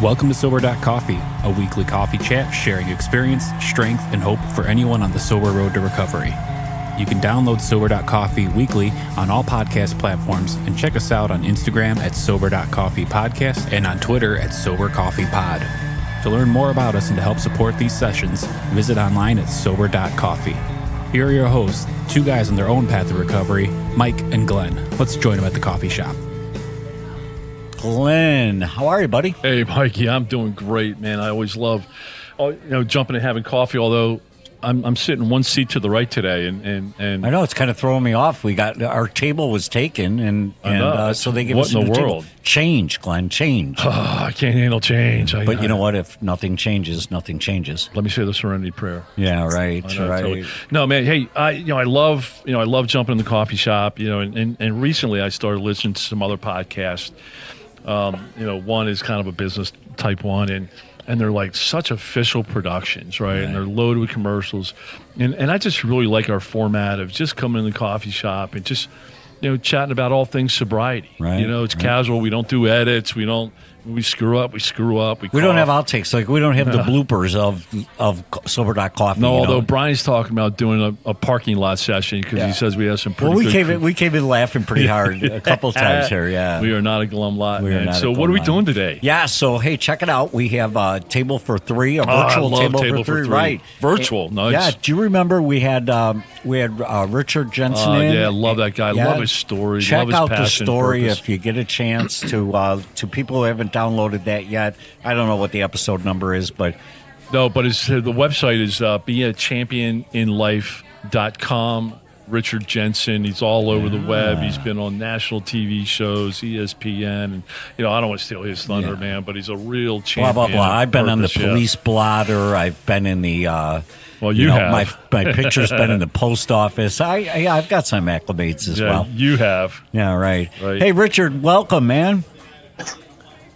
Welcome to Sober.Coffee, a weekly coffee chat sharing experience, strength, and hope for anyone on the sober road to recovery. You can download Sober.Coffee weekly on all podcast platforms and check us out on Instagram at Sober.Coffee Podcast and on Twitter at Sober.Coffee Pod. To learn more about us and to help support these sessions, visit online at Sober.Coffee. Here are your hosts, two guys on their own path to recovery, Mike and Glenn. Let's join them at the coffee shop. Glenn, how are you, buddy? Hey, Mikey, I'm doing great, man. I always love, jumping and having coffee. Although I'm sitting one seat to the right today, and I know it's kind of throwing me off. We got our table was taken, and so they give us what in the world? Change, Glenn, change. Oh, I can't handle change. But you know what? If nothing changes, nothing changes. Let me say the Serenity Prayer. Yeah, right. Totally. No, man. Hey, I love jumping in the coffee shop. And recently I started listening to some other podcasts. One is kind of a business type one, and they're like such official productions, right? And they're loaded with commercials. And I just really like our format of just coming in the coffee shop and just, chatting about all things sobriety. Right. It's casual. We don't do edits. We screw up. We don't have outtakes. Like, we don't have the bloopers of Sober.Coffee. No, although Brian's talking about doing a parking lot session because he says we have some pretty good... we came in laughing pretty hard a couple of times here, yeah. We are not a glum lot, man. So what are we doing today? Yeah, so, hey, check it out. We have a table for three, a virtual table for three. Right. Virtual, nice. Yeah, do you remember we had Richard Jensen in? Yeah, love that guy. Love his story. Check love his out passion, the story purpose. if you get a chance to people who haven't downloaded that yet. I don't know what the episode number is, but the website is beacchampioninlife.com. Richard Jensen, he's all over the web. He's been on national TV shows, ESPN, and I don't want to steal his thunder, man, but he's a real champion. Blah blah blah. I've been on the police blotter. I've been in the well, you have. My picture's been in the post office. I've got some acclimates as well. You have. Yeah, right. Hey, Richard, welcome, man.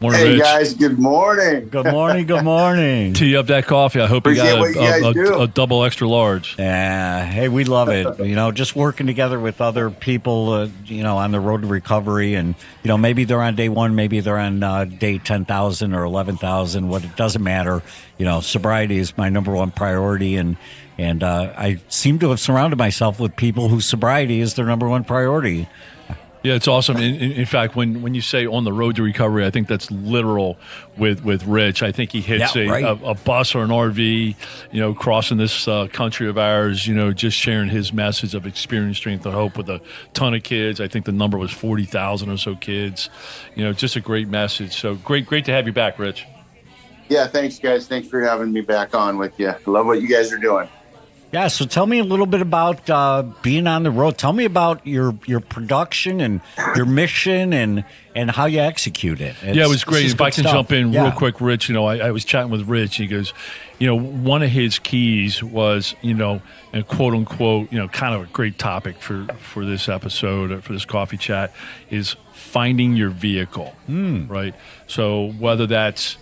Morning, hey, Rich. guys, good morning. Good morning, good morning. Tee up that coffee. I hope you got a double extra large. Yeah, hey, we love it. Just working together with other people, on the road to recovery. And, maybe they're on day one, maybe they're on day 10,000 or 11,000. It doesn't matter. Sobriety is my number one priority. And I seem to have surrounded myself with people whose sobriety is their number one priority. Yeah, it's awesome. In fact, when you say on the road to recovery, I think that's literal with Rich. I think he hits a bus or an RV, crossing this country of ours, just sharing his message of experience, strength, and hope with a ton of kids. I think the number was 40,000 or so kids. Just a great message. So great to have you back, Rich. Yeah, thanks, guys. Thanks for having me back on with you. I love what you guys are doing. Yeah, so tell me a little bit about being on the road. Tell me about your production and your mission and how you execute it. It was great. If I can jump in real quick, Rich, I was chatting with Rich. He goes, one of his keys was, and quote unquote, kind of a great topic for this episode, for this coffee chat, is finding your vehicle, right? So whether that's,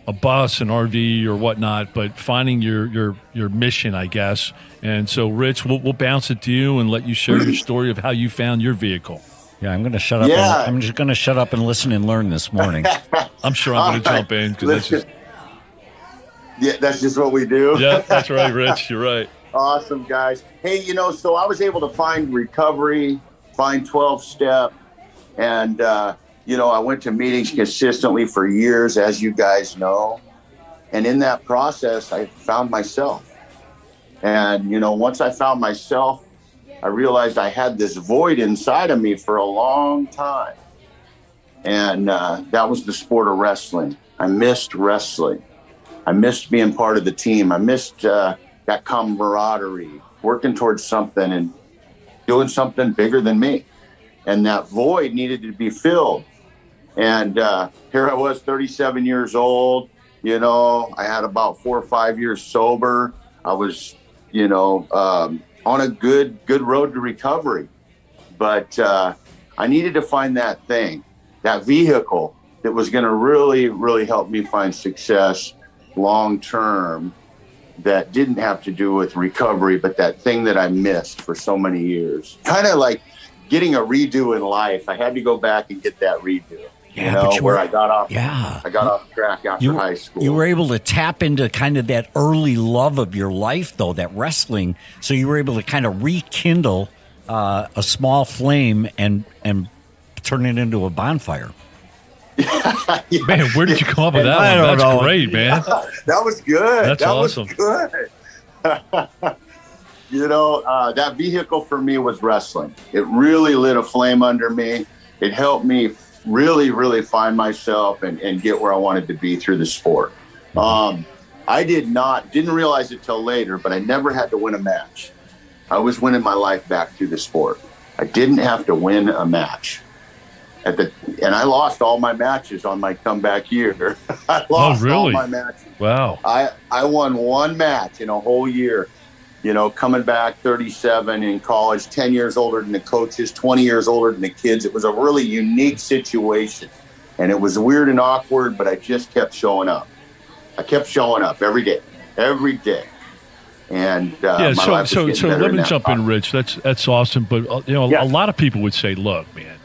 a bus, an RV, or whatnot, but finding your mission, I guess. And so, Rich, we'll bounce it to you and let you share your story of how you found your vehicle. Yeah, I'm going to shut up. Yeah. I'm just going to shut up and listen and learn this morning. I'm sure I'm going to jump in because that's just what we do. Yeah, that's right, Rich. You're right. Awesome, guys. Hey, so I was able to find recovery, find 12-step, and I went to meetings consistently for years, as you guys know. And in that process, I found myself. And, once I found myself, I realized I had this void inside of me for a long time. And that was the sport of wrestling. I missed wrestling. I missed being part of the team. I missed that camaraderie, working towards something and doing something bigger than me. And that void needed to be filled. And here I was, 37 years old. I had about 4 or 5 years sober. I was, on a good road to recovery. But I needed to find that thing, that vehicle that was going to really, really help me find success long term, that didn't have to do with recovery, but that thing that I missed for so many years. Kind of like getting a redo in life. I had to go back and get that redo. Yeah, where I got off. Yeah, I got off track after high school. You were able to tap into kind of that early love of your life, though, that wrestling. So you were able to kind of rekindle a small flame and turn it into a bonfire. Yeah. Man, where did you come up with that I one? don't know. That's great, man. Yeah, that was good. That's awesome. That was good. That vehicle for me was wrestling. It really lit a flame under me. It helped me really, really find myself and get where I wanted to be through the sport. I didn't realize it till later, but I never had to win a match. I was winning my life back through the sport. I didn't have to win a match. And I lost all my matches on my comeback year. I lost all my matches. Wow. I won one match in a whole year. Coming back 37 in college, 10 years older than the coaches, 20 years older than the kids. It was a really unique situation. And it was weird and awkward, but I just kept showing up. I kept showing up every day. And so let me jump in, Rich. That's awesome. But a lot of people would say, look, man,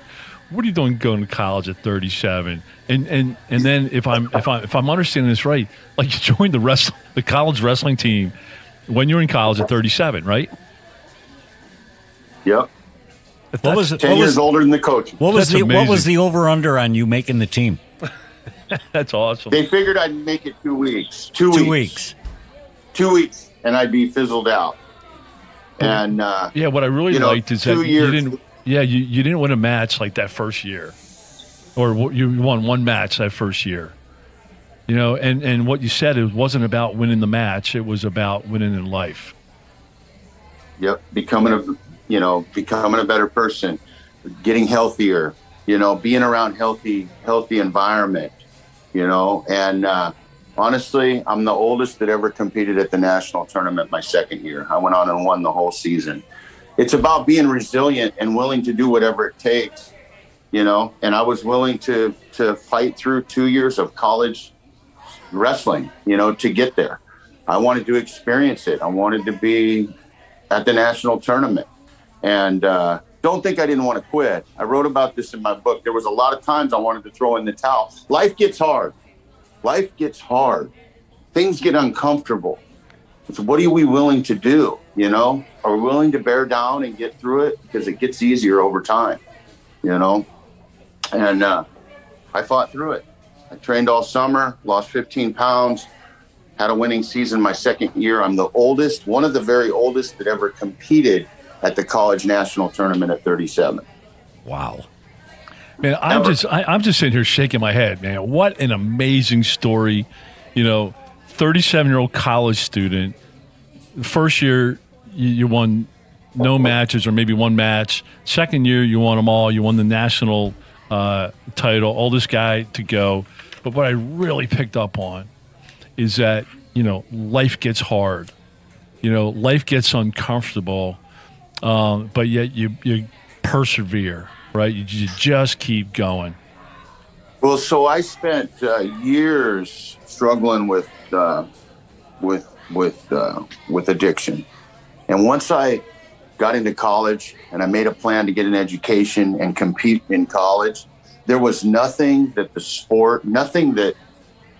what are you doing going to college at 37? And then if I'm understanding this right, like you joined the college wrestling team when you're in college at 37, right? Yep. What was it? 10 years older than the coach. What was the over-under on you making the team? That's awesome. They figured I'd make it 2 weeks. 2 weeks. 2 weeks, and I'd be fizzled out. And what I really liked is that you didn't win a match like that first year, or you won one match that first year. And what you said, it wasn't about winning the match; it was about winning in life. Yep, becoming a better person, getting healthier. Being around healthy environment. And honestly, I'm the oldest that ever competed at the national tournament my second year. I went on and won the whole season. It's about being resilient and willing to do whatever it takes, and I was willing to fight through 2 years of college wrestling, to get there. I wanted to experience it. I wanted to be at the national tournament. And don't think I didn't want to quit. I wrote about this in my book. There was a lot of times I wanted to throw in the towel. Life gets hard. Things get uncomfortable. So what are we willing to do? Are we willing to bear down and get through it? Because it gets easier over time, And I fought through it. I trained all summer, lost 15 pounds, had a winning season my second year. I'm the oldest, one of the very oldest that ever competed at the college national tournament at 37. Wow. Man, I'm just sitting here shaking my head, man. What an amazing story. 37-year-old college student. First year, you won no matches or maybe one match. Second year, you won them all. You won the national title, oldest guy to go. But what I really picked up on is that, life gets hard. Life gets uncomfortable, but yet you persevere, right? You just keep going. Well, so I spent years struggling with addiction. And once I got into college and I made a plan to get an education and compete in college, there was nothing that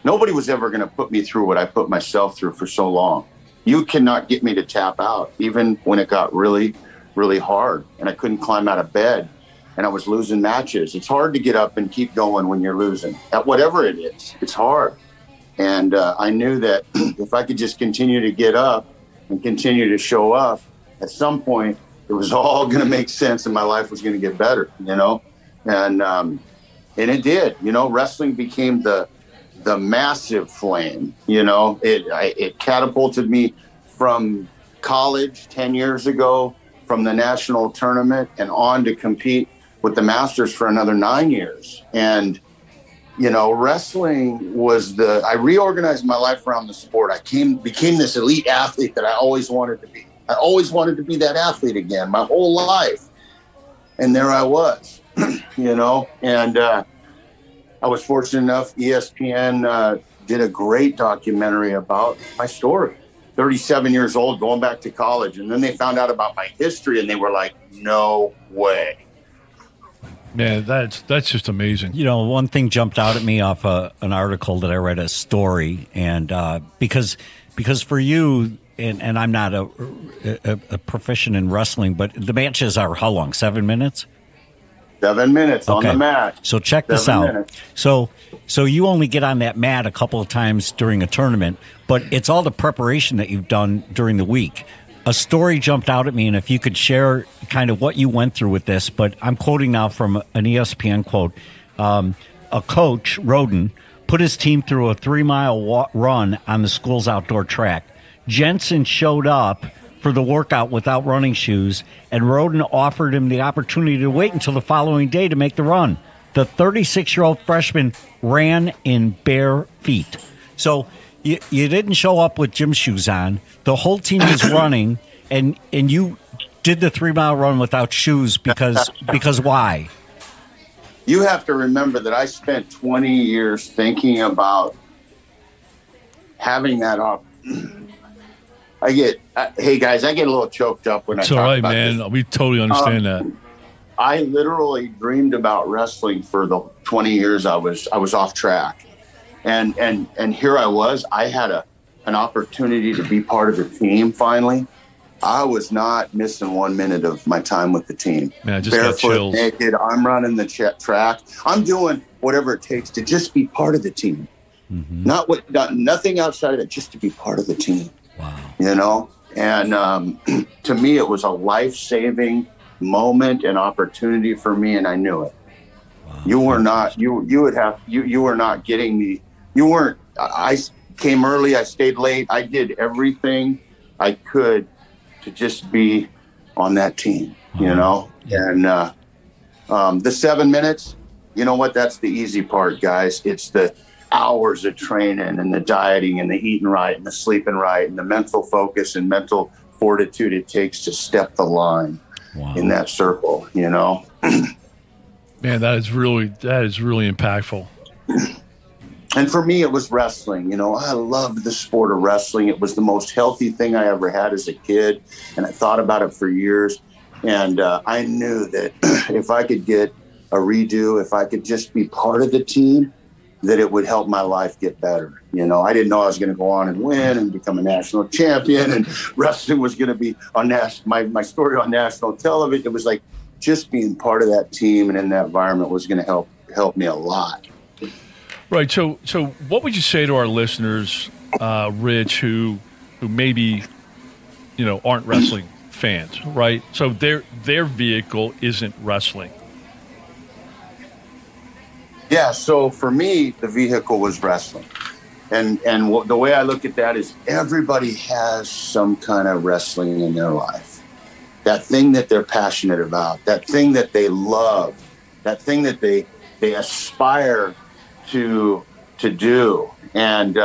nobody was ever going to put me through what I put myself through for so long. You cannot get me to tap out, even when it got really, really hard and I couldn't climb out of bed and I was losing matches. It's hard to get up and keep going when you're losing at whatever it is. It's hard. And I knew that if I could just continue to get up and continue to show up, at some point it was all going to make sense and my life was going to get better, and it did. Wrestling became the massive flame. It catapulted me from college 10 years ago, from the national tournament and on to compete with the Masters for another 9 years. And wrestling was I reorganized my life around the sport. I became this elite athlete that I always wanted to be. I always wanted to be that athlete again my whole life. And there I was, and I was fortunate enough. ESPN did a great documentary about my story. 37 years old, going back to college. And then they found out about my history and they were like, no way. Man, that's just amazing. You know, one thing jumped out at me off an article that I read, a story, and because for you, and I'm not a proficient in wrestling, but the matches are how long? 7 minutes? 7 minutes on the mat. So check this out. So you only get on that mat a couple of times during a tournament, but it's all the preparation that you've done during the week. A story jumped out at me, and if you could share kind of what you went through with this, but I'm quoting now from an ESPN quote. A coach, Roden, put his team through a 3-mile run on the school's outdoor track. Jensen showed up for the workout without running shoes, and Roden offered him the opportunity to wait until the following day to make the run. The 36-year-old freshman ran in bare feet. So you didn't show up with gym shoes on. The whole team was running, and you did the 3-mile run without shoes because why? You have to remember that I spent 20 years thinking about having that up. Hey guys, I get a little choked up when I talk about this. It's all right, man. We totally understand that. I literally dreamed about wrestling for the 20 years I was off track. And here I was. I had an opportunity to be part of the team finally. I was not missing 1 minute of my time with the team. Man, I just got chills. Naked, I'm running the track. I'm doing whatever it takes to just be part of the team. Mm-hmm. Nothing outside of it, just to be part of the team. Wow. You know? And to me, it was a life-saving moment and opportunity for me, and I knew it. Wow. You were not getting me. You weren't. I came early. I stayed late. I did everything I could to just be on that team, you know? And the 7 minutes, you know what? That's the easy part, guys. It's the hours of training and the dieting and the eating right and the sleeping right and the mental focus and mental fortitude it takes to step the line in that circle, you know? Man, that is really impactful. And for me, it was wrestling. You know, I loved the sport of wrestling. It was the most healthy thing I ever had as a kid, and I thought about it for years. And I knew that if I could get a redo, if I could just be part of the team, that it would help my life get better. You know, I didn't know I was going to go on and win and become a national champion, and wrestling was going to be on my story on national television. It was like just being part of that team and in that environment was going to help me a lot. Right. So what would you say to our listeners, Rich, who maybe, you know, aren't wrestling fans, right? So their vehicle isn't wrestling. Yeah. So for me, the vehicle was wrestling. And the way I look at that is everybody has some kind of wrestling in their life. That thing that they're passionate about, that thing that they love, that thing that they aspire to do. And,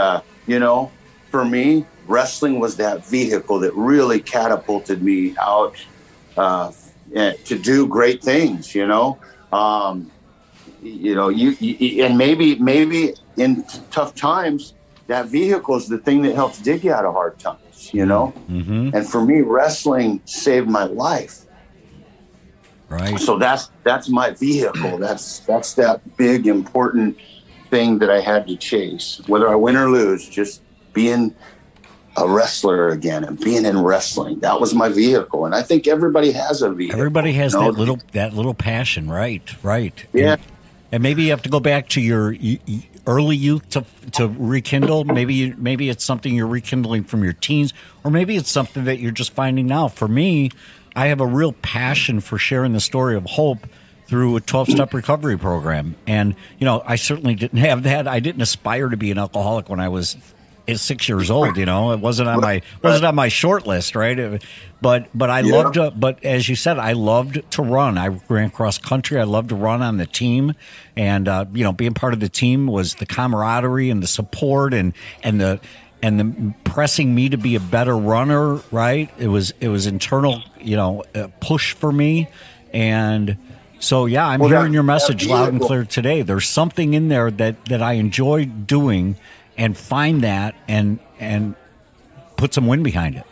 you know, for me, wrestling was that vehicle that really catapulted me out to do great things, you know. You know, you and maybe in tough times, that vehicle is the thing that helps dig you out of hard times, you know. Mm-hmm. And for me, wrestling saved my life. Right. So that's my vehicle. That's that big important thing that I had to chase, whether I win or lose. Just being a wrestler again and being in wrestling, that was my vehicle. And I think everybody has a vehicle. Everybody has that little passion, right? Yeah. And maybe you have to go back to your early youth to rekindle. Maybe it's something you're rekindling from your teens, or maybe it's something that you're just finding now. For me, I have a real passion for sharing the story of hope through a 12-step recovery program. And, you know, I certainly didn't have that. I didn't aspire to be an alcoholic when I was 6 years old, you know. It wasn't on my short list, right? But I loved but as you said, I loved to run. I ran cross country. I loved to run on the team, and you know, being part of the team was the camaraderie and the support and the pressing me to be a better runner, right? It was internal, you know, push for me. And so, yeah, I'm hearing your message loud and clear today. There's something in there that I enjoy doing, and find that and put some wind behind it.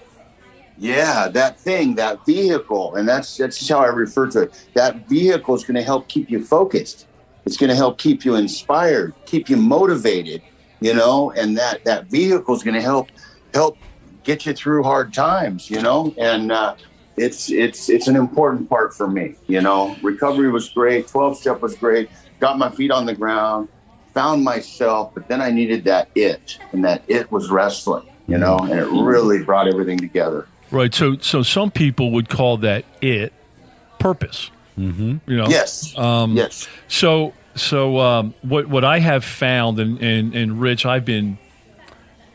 Yeah, that thing, that vehicle, and that's just how I refer to it. That vehicle is going to help keep you focused. It's going to help keep you inspired, keep you motivated, and that vehicle is going to help get you through hard times, and it's an important part for me. Recovery was great. 12-step was great. Got my feet on the ground, found myself, but then I needed that it, and that it was wrestling, and it really brought everything together. Right. So some people would call that it purpose. Mm-hmm. Yes. Yes. So what I have found, and Rich, I've been,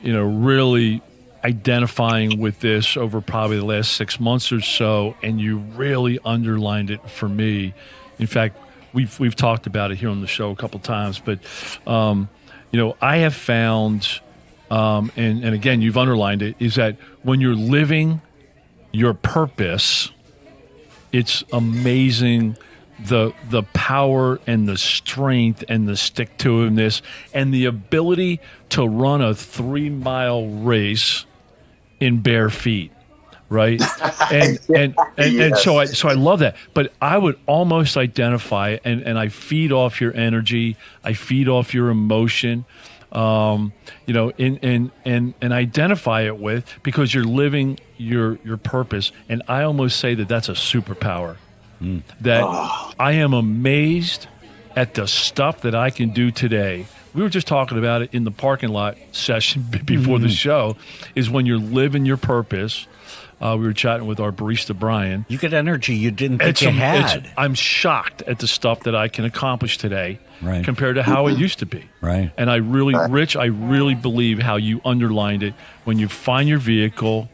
really identifying with this over probably the last 6 months or so, and you really underlined it for me. In fact, we've talked about it here on the show a couple times, but I have found, and again, you've underlined it, is that when you're living your purpose, it's amazing the power and the strength and the stick-to-itiveness and the ability to run a 3-mile race in bare feet, right? And Yes. so I love that. But I would almost identify, and I feed off your energy, I feed off your emotion, and identify it with, because you're living your purpose. And I almost say that that's a superpower. That I am amazed at the stuff that I can do today. We were just talking about it in the parking lot session before the show, is when you're living your purpose. We were chatting with our barista, Brian. You get energy you didn't think you had. I'm shocked at the stuff that I can accomplish today, right, compared to how it used to be. Right. And Rich, I really believe how you underlined it. When you find your vehicle,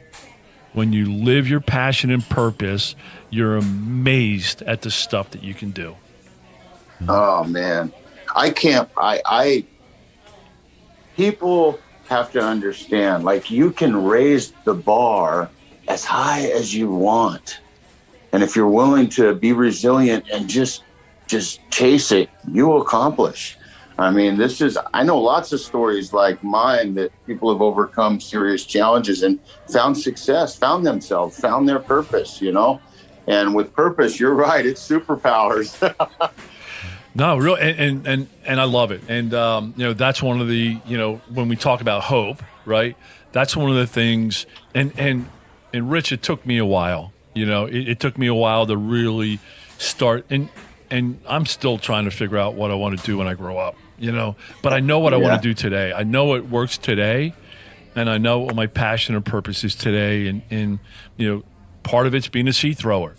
when you live your passion and purpose, you're amazed at the stuff that you can do. Oh, man. People have to understand, you can raise the bar as high as you want. And if you're willing to be resilient and just chase it, you will accomplish. I mean, I know lots of stories like mine that people have overcome serious challenges and found success, found themselves, found their purpose, And with purpose, you're right, it's superpowers. No, real, and I love it. And, that's one of the, when we talk about hope, right, that's one of the things. And Rich, it took me a while, it took me a while to really start. And I'm still trying to figure out what I want to do when I grow up, but I know what I want to do today. I know it works today, and I know what my passion and purpose is today. And part of it's being a seed thrower.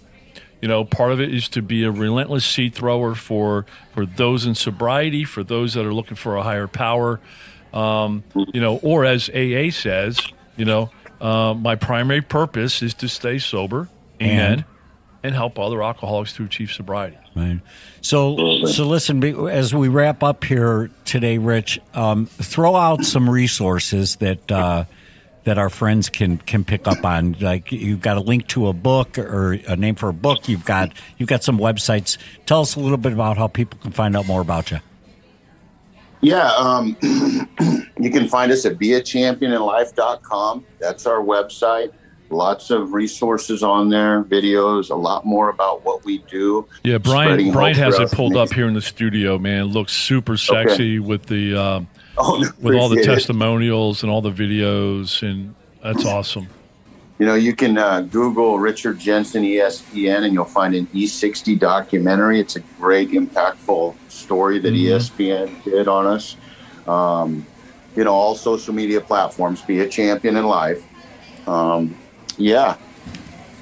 Part of it is to be a relentless seed thrower for those in sobriety, for those that are looking for a higher power, or as AA says, my primary purpose is to stay sober and help other alcoholics to achieve sobriety. Right. So listen, as we wrap up here today, Rich, throw out some resources that our friends can pick up on. Like, you've got a link to a book or a name for a book. You've got some websites. Tell us a little bit about how people can find out more about you. Yeah, you can find us at beachampioninlife.com. That's our website. Lots of resources on there, videos, a lot more about what we do. Yeah, Brian has it pulled up here in the studio, man. It looks super sexy with the with all the testimonials and all the videos, and that's awesome. You can Google Richard Jensen ESPN, and you'll find an E60 documentary. It's a great, impactful story that ESPN did on us. All social media platforms, Be a Champion in Life. Yeah.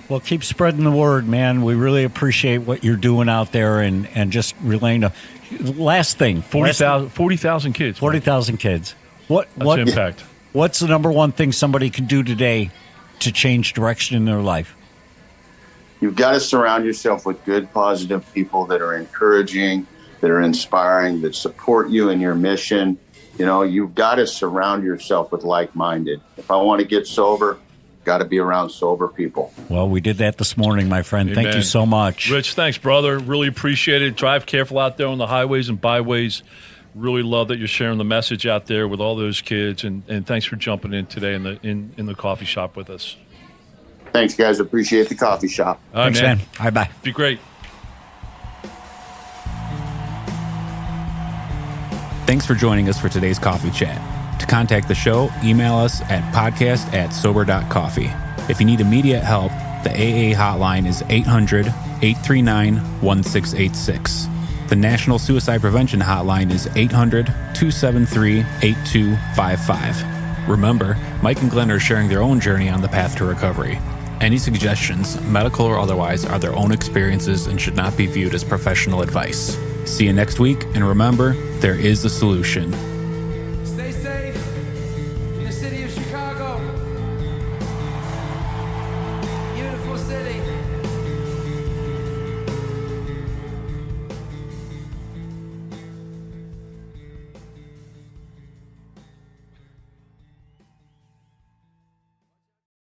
Well, keep spreading the word, man. We really appreciate what you're doing out there, and just relaying the last thing. 40,000 kids. 40,000 kids. What impact? What's the number one thing somebody can do today to change direction in their life? You've got to surround yourself with good, positive people that are encouraging, that are inspiring, that support you in your mission. You've got to surround yourself with like-minded. If I want to get sober, got to be around sober people. Well, we did that this morning, my friend. Amen. Thank you so much. Rich, thanks, brother. Really appreciate it. Drive careful out there on the highways and byways. Really love that you're sharing the message out there with all those kids, and thanks for jumping in today in the coffee shop with us. Thanks, guys. Appreciate the coffee shop. All right, Thanks, man. All right, bye. Be great. Thanks for joining us for today's coffee chat. To contact the show, email us at podcast@sober.coffee. If you need immediate help, the AA hotline is 800-839-1686. The National Suicide Prevention Hotline is 800-273-8255. Remember, Mike and Glenn are sharing their own journey on the path to recovery. Any suggestions, medical or otherwise, are their own experiences and should not be viewed as professional advice. See you next week, and remember, there is a solution.